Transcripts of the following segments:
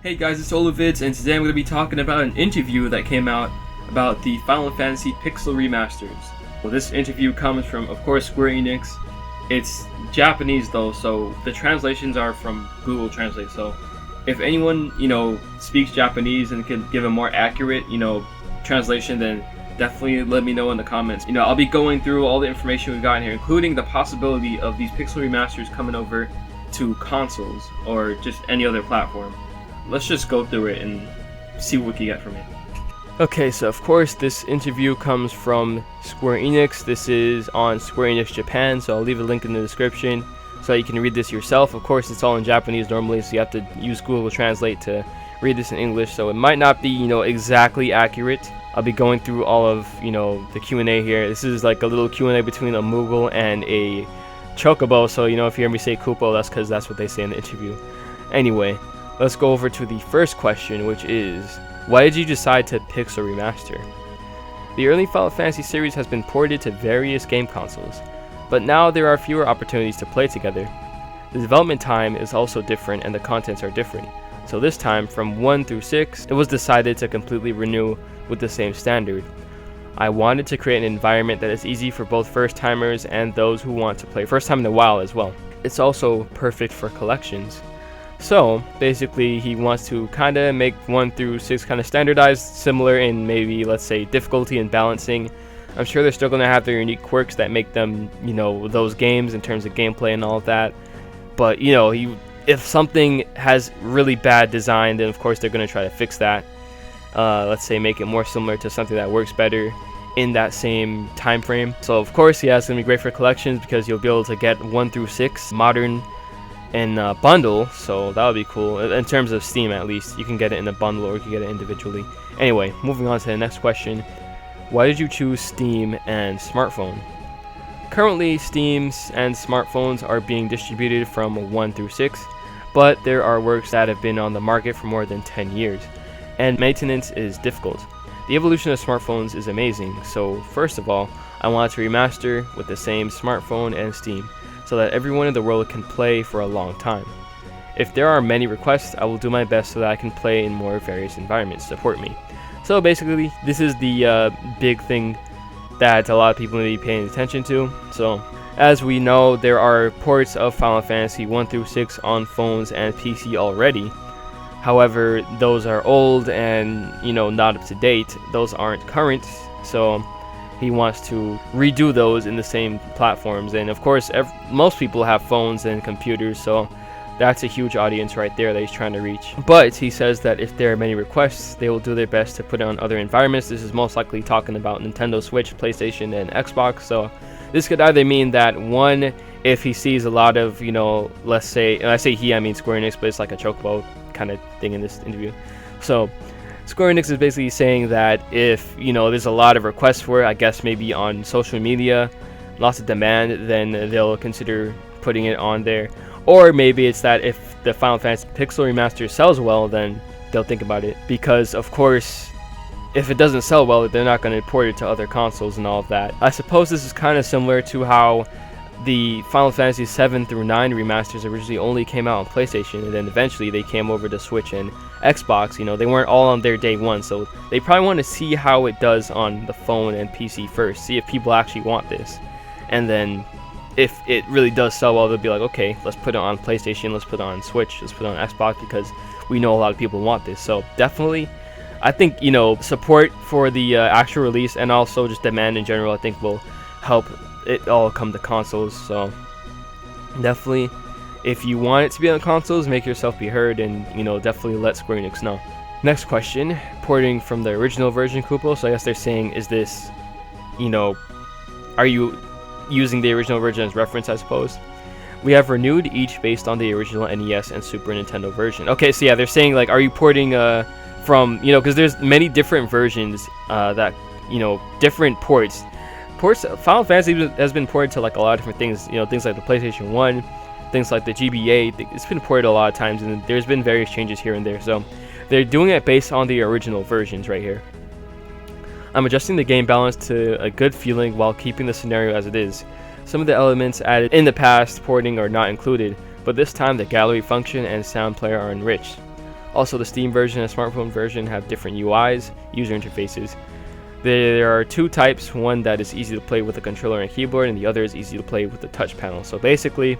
Hey guys, it's Oluvids, and today I'm going to be talking about an interview that came out about the Final Fantasy Pixel Remasters. Well, this interview comes from, of course, Square Enix. It's Japanese though, so the translations are from Google Translate. So if anyone, speaks Japanese and can give a more accurate, translation, then definitely let me know in the comments. I'll be going through all the information we've got in here, including the possibility of these Pixel Remasters coming over to consoles or just any other platform. Let's just go through it and see what we can get from it. Okay, so of course this interview comes from Square Enix. This is on Square Enix Japan, so I'll leave a link in the description so you can read this yourself. Of course, it's all in Japanese normally, so you have to use Google Translate to read this in English, so it might not be, exactly accurate. I'll be going through all of, the Q&A here. This is like a little Q&A between a Moogle and a Chocobo, so, if you hear me say Koopo, that's because that's what they say in the interview. Anyway, let's go over to the first question, which is, why did you decide to Pixel Remaster? The early Final Fantasy series has been ported to various game consoles, but now there are fewer opportunities to play together. The development time is also different and the contents are different, so this time, from 1 through 6, it was decided to completely renew with the same standard. I wanted to create an environment that is easy for both first-timers and those who want to play first time in a while as well. It's also perfect for collections. So basically he wants to kind of make 1 through 6 kind of standardized, similar in maybe, let's say, difficulty and balancing. I'm sure they're still going to have their unique quirks that make them, those games in terms of gameplay and all of that. But, if something has really bad design, then of course they're going to try to fix that. Let's say make it more similar to something that works better in that same time frame. So of course, yeah, it's going to be great for collections because you'll be able to get 1 through 6 modern in a bundle, so that would be cool. In terms of Steam, at least, you can get it in a bundle or you can get it individually. Anyway, moving on to the next question. Why did you choose Steam and smartphone? Currently, Steam and smartphones are being distributed from 1 through 6, but there are works that have been on the market for more than 10 years, and maintenance is difficult. The evolution of smartphones is amazing, so first of all, I wanted to remaster with the same smartphone and Steam, so that everyone in the world can play for a long time. If there are many requests, I will do my best so that I can play in more various environments. Support me. So basically, this is the big thing that a lot of people need to be paying attention to. So, as we know, there are ports of Final Fantasy 1 through 6 on phones and PC already. However, those are old and, not up to date. Those aren't current, so he wants to redo those in the same platforms. And of course, most people have phones and computers, so that's a huge audience right there that he's trying to reach. But he says that if there are many requests, they will do their best to put it on other environments. This is most likely talking about Nintendo Switch, PlayStation, and Xbox. So this could either mean that, one, if he sees a lot of, let's say, and I say he, I mean Square Enix, but it's like a chocobo kind of thing in this interview. So Square Enix is basically saying that if, there's a lot of requests for it, I guess maybe on social media, lots of demand, then they'll consider putting it on there. Or maybe it's that if the Final Fantasy Pixel Remaster sells well, then they'll think about it. Because, of course, if it doesn't sell well, they're not going to port it to other consoles and all of that. I suppose this is kind of similar to how the Final Fantasy 7 through 9 remasters originally only came out on PlayStation, and then eventually they came over to Switch and Xbox. They weren't all on their day one, so they probably want to see how it does on the phone and PC first, see if people actually want this. And then if it really does sell well, they'll be like, okay, let's put it on PlayStation, let's put it on Switch, let's put it on Xbox, because we know a lot of people want this. So definitely, I think, support for the actual release and also just demand in general, I think will help it all come to consoles. So definitely, if you want it to be on consoles, make yourself be heard, and definitely let Square Enix know. Next question, porting from the original version, Koopo. So I guess they're saying, is this, are you using the original version as reference, I suppose? We have renewed each based on the original NES and Super Nintendo version. Okay, so yeah, they're saying, like, are you porting from, because there's many different versions that, different ports. Final Fantasy has been ported to like a lot of different things, things like the PlayStation 1, things like the GBA. It's been ported a lot of times, and there's been various changes here and there. So they're doing it based on the original versions right here. I'm adjusting the game balance to a good feeling while keeping the scenario as it is. Some of the elements added in the past porting are not included, but this time the gallery function and sound player are enriched. Also, the Steam version and smartphone version have different UIs, user interfaces. There are two types, one that is easy to play with a controller and keyboard, and the other is easy to play with the touch panel. So basically,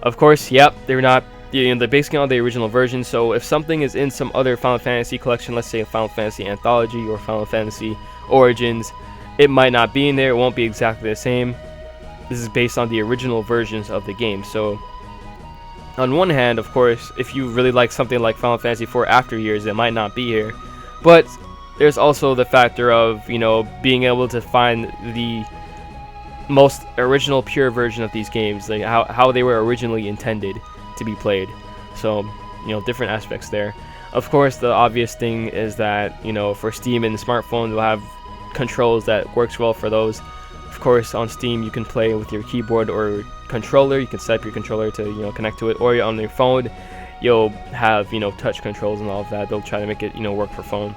of course, yep, they're basically on the original version. So if something is in some other Final Fantasy collection, let's say a Final Fantasy Anthology or Final Fantasy Origins, it might not be in there, it won't be exactly the same. This is based on the original versions of the game. So on one hand, of course, if you really like something like Final Fantasy IV After Years, it might not be here. But there's also the factor of, being able to find the most original pure version of these games, like how they were originally intended to be played. So, different aspects there. Of course, the obvious thing is that, for Steam and smartphones, they'll have controls that works well for those. Of course, on Steam, you can play with your keyboard or controller. You can set up your controller to, connect to it, or on your phone, you'll have, touch controls and all of that. They'll try to make it, work for phone.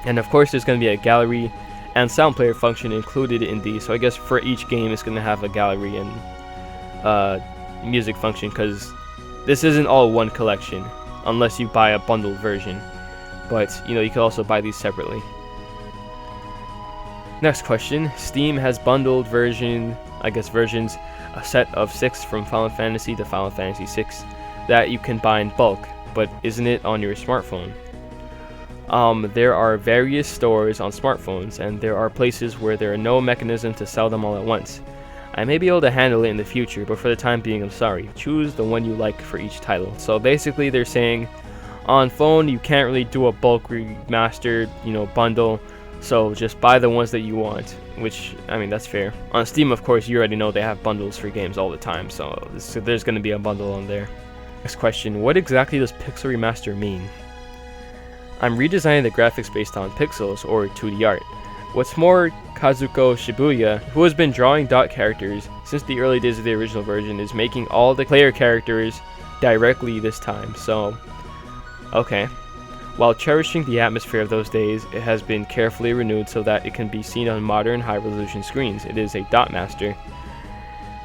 And of course, there's going to be a gallery and sound player function included in these. So I guess for each game, it's going to have a gallery and music function, because this isn't all one collection unless you buy a bundled version. But, you can also buy these separately. Next question. Steam has bundled versions, a set of 6 from Final Fantasy to Final Fantasy 6 that you can buy in bulk, but isn't it on your smartphone? There are various stores on smartphones, and there are places where there are no mechanism to sell them all at once. I may be able to handle it in the future, but for the time being, I'm sorry. Choose the one you like for each title. So basically, they're saying on phone you can't really do a bulk remastered, bundle. So just buy the ones that you want, which, that's fair. On Steam, of course, you already know they have bundles for games all the time, so there's going to be a bundle on there. Next question. What exactly does Pixel Remaster mean? I'm redesigning the graphics based on pixels, or 2D art. What's more, Kazuko Shibuya, who has been drawing dot characters since the early days of the original version, is making all the player characters directly this time, so okay. While cherishing the atmosphere of those days, it has been carefully renewed so that it can be seen on modern high-resolution screens. It is a dot master.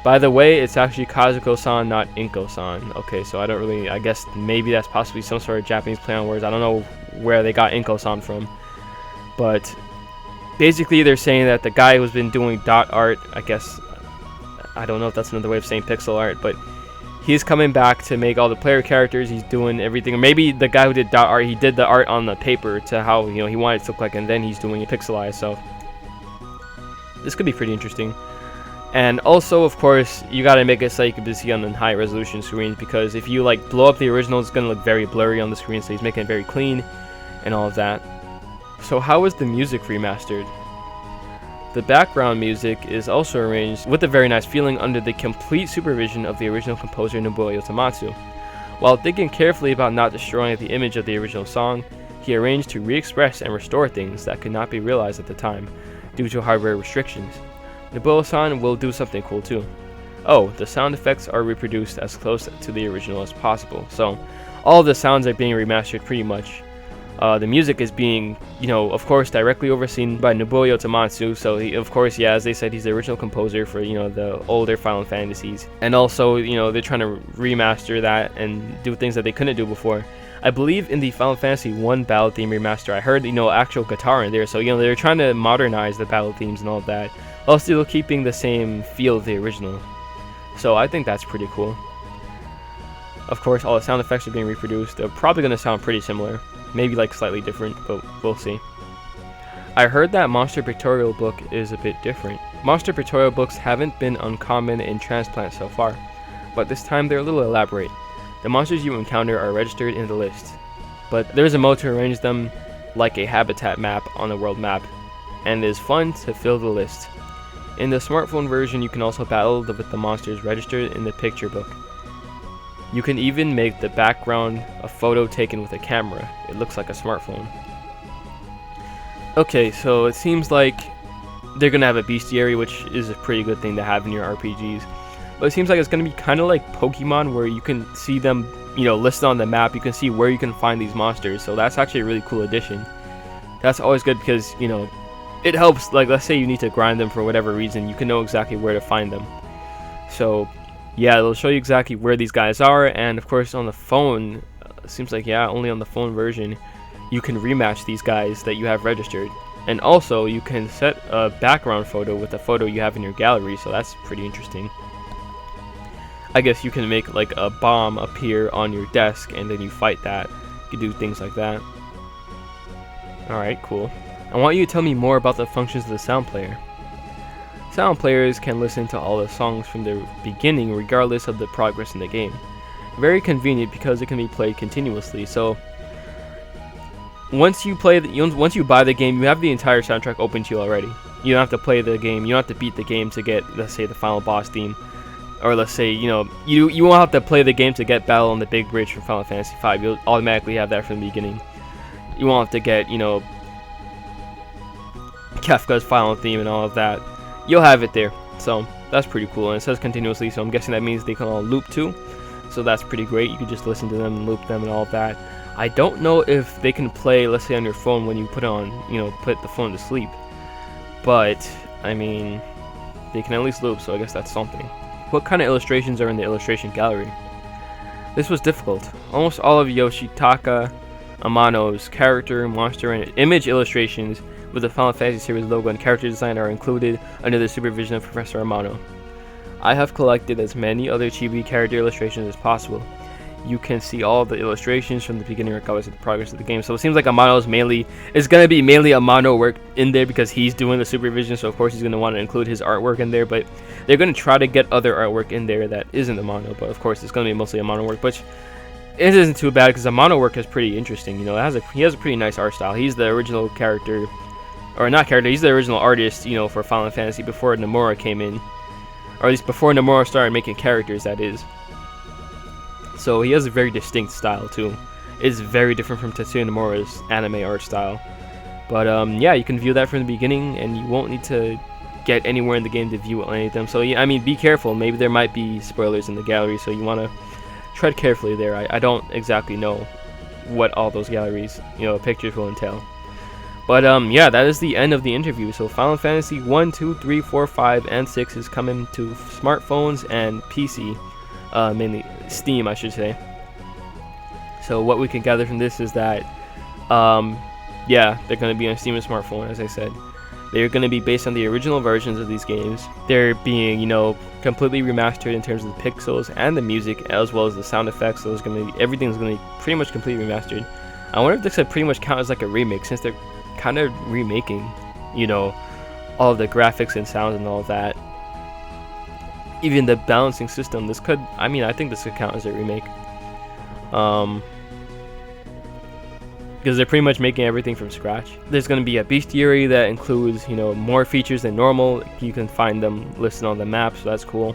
By the way, it's actually Kazuko-san, not Inko-san. Okay, so I guess maybe that's possibly some sort of Japanese play on words. I don't know where they got Inko-san from. But basically they're saying that the guy who's been doing dot art, I don't know if that's another way of saying pixel art, but he's coming back to make all the player characters. He's doing everything. Or maybe the guy who did dot art, he did the art on the paper to how he wanted it to look like, and then he's doing it pixelized. So this could be pretty interesting. And also, of course, you gotta make it so you can see on the high resolution screens, because if you blow up the original, it's gonna look very blurry on the screen. So he's making it very clean and all of that. So how is the music remastered? The background music is also arranged with a very nice feeling under the complete supervision of the original composer Nobuo Yotamatsu. While thinking carefully about not destroying the image of the original song, he arranged to re-express and restore things that could not be realized at the time due to hardware restrictions. Nobuo-san will do something cool too. Oh, the sound effects are reproduced as close to the original as possible. So all of the sounds are being remastered pretty much. The music is being, of course, directly overseen by Nobuo Yotamatsu. So he, of course, as they said, he's the original composer for, the older Final Fantasies. And also, they're trying to remaster that and do things that they couldn't do before. I believe in the Final Fantasy 1 battle theme remaster, I heard, actual guitar in there. So, they're trying to modernize the battle themes and all of that, while still keeping the same feel of the original. So I think that's pretty cool. Of course, all the sound effects are being reproduced. They're probably going to sound pretty similar. Maybe slightly different, but we'll see. I heard that monster pictorial book is a bit different. Monster pictorial books haven't been uncommon in Transplant so far, but this time they're a little elaborate. The monsters you encounter are registered in the list, but there's a mode to arrange them like a habitat map on the world map, and it is fun to fill the list. In the smartphone version, you can also battle with the monsters registered in the picture book. You can even make the background a photo taken with a camera. It looks like a smartphone. Okay, so it seems like they're going to have a bestiary, which is a pretty good thing to have in your RPGs. But it seems like it's going to be kind of like Pokemon, where you can see them, listed on the map. You can see where you can find these monsters. So that's actually a really cool addition. That's always good because, it helps. Let's say you need to grind them for whatever reason. You can know exactly where to find them. So yeah, it'll show you exactly where these guys are, and of course on the phone, it seems like, yeah, only on the phone version you can rematch these guys that you have registered. And also, you can set a background photo with a photo you have in your gallery, so that's pretty interesting. I guess you can make like a bomb appear on your desk and then you fight that. You can do things like that. Alright, cool. I want you to tell me more about the functions of the sound player. Sound players can listen to all the songs from the beginning regardless of the progress in the game. Very convenient because it can be played continuously. So once you buy the game, you have the entire soundtrack open to you already. You don't have to play the game, you don't have to beat the game to get, let's say, the final boss theme. Or let's say, you won't have to play the game to get Battle on the Big Bridge from Final Fantasy V. You'll automatically have that from the beginning. You won't have to get, Kefka's final theme and all of that. You'll have it there. So that's pretty cool. And it says continuously, so I'm guessing that means they can all loop too. So that's pretty great. You can just listen to them and loop them and all of that. I don't know if they can play, let's say, on your phone when you put the phone to sleep. But, I mean, they can at least loop, so I guess that's something. What kind of illustrations are in the illustration gallery? This was difficult. Almost all of Yoshitaka Amano's character, monster, and image illustrations with the Final Fantasy series logo and character design are included under the supervision of Professor Amano. I have collected as many other chibi character illustrations as possible. You can see all the illustrations from the beginning regardless of the progress of the game. So it seems like Amano's it's going to be mainly Amano work in there because he's doing the supervision, so of course he's going to want to include his artwork in there, but they're going to try to get other artwork in there that isn't Amano, but of course it's going to be mostly Amano work, which it isn't too bad because Amano work is pretty interesting. He has a pretty nice art style. He's the original character, or not character, he's the original artist, for Final Fantasy before Nomura came in, or at least before Nomura started making characters, that is. So he has a very distinct style too. It's very different from Tetsuya Nomura's anime art style. But yeah, you can view that from the beginning, and you won't need to get anywhere in the game to view any of them. So yeah, I mean, be careful. Maybe there might be spoilers in the gallery, so you want to tread carefully there. I don't exactly know what all those galleries, pictures will entail. But yeah, that is the end of the interview. So Final Fantasy 1, 2, 3, 4, 5, and 6 is coming to smartphones and PC. Mainly Steam, I should say. So what we can gather from this is that, yeah, they're going to be on Steam and smartphone, as I said. They're going to be based on the original versions of these games. They're being, completely remastered in terms of the pixels and the music, as well as the sound effects. So everything's going to be pretty much completely remastered. I wonder if this could pretty much count as like a remake, since they're kind of remaking, all of the graphics and sounds and all of that. Even the balancing system, I think this could count as a remake. Because they're pretty much making everything from scratch. There's going to be a bestiary that includes, more features than normal. You can find them listed on the map, so that's cool.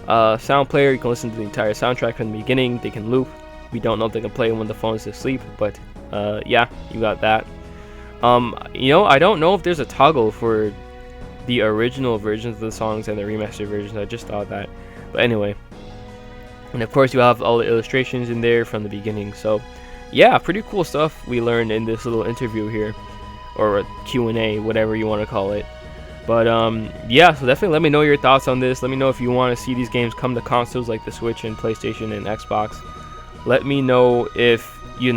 Sound player, you can listen to the entire soundtrack from the beginning. They can loop. We don't know if they can play when the phone's asleep, but yeah, you got that. I don't know if there's a toggle for the original versions of the songs and the remastered versions. I just thought that, but anyway. And of course you have all the illustrations in there from the beginning. So yeah, pretty cool stuff we learned in this little interview here, or a Q&A, whatever you want to call it. But yeah, so definitely let me know your thoughts on this. Let me know if you want to see these games come to consoles like the Switch and PlayStation and Xbox. Let me know if you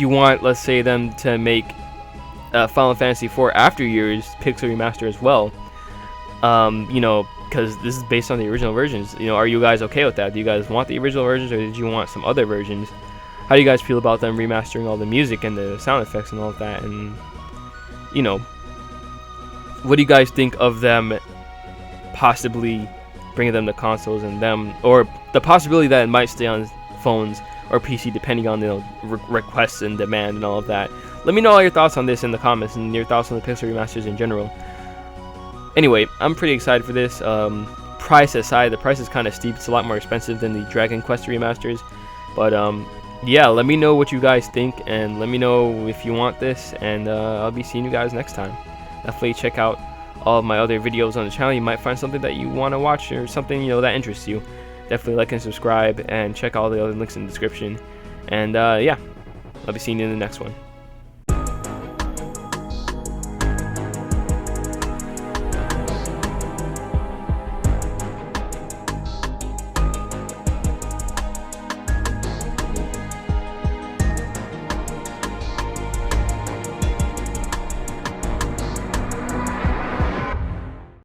want, let's say, them to make Final Fantasy IV After Years Pixel Remaster as well. Because this is based on the original versions. Are you guys okay with that? Do you guys want the original versions, or did you want some other versions? How do you guys feel about them remastering all the music and the sound effects and all of that? And what do you guys think of them possibly bringing them to consoles, and or the possibility that it might stay on phones or PC depending on the requests and demand and all of that? Let me know all your thoughts on this in the comments, and your thoughts on the Pixel Remasters in general. Anyway, I'm pretty excited for this. Price aside, the price is kind of steep. It's a lot more expensive than the Dragon Quest remasters, but yeah, let me know what you guys think, and let me know if you want this, and I'll be seeing you guys next time. Definitely check out all of my other videos on the channel. You might find something that you want to watch, or something that interests you. Definitely like and subscribe, and check all the other links in the description. And yeah, I'll be seeing you in the next one.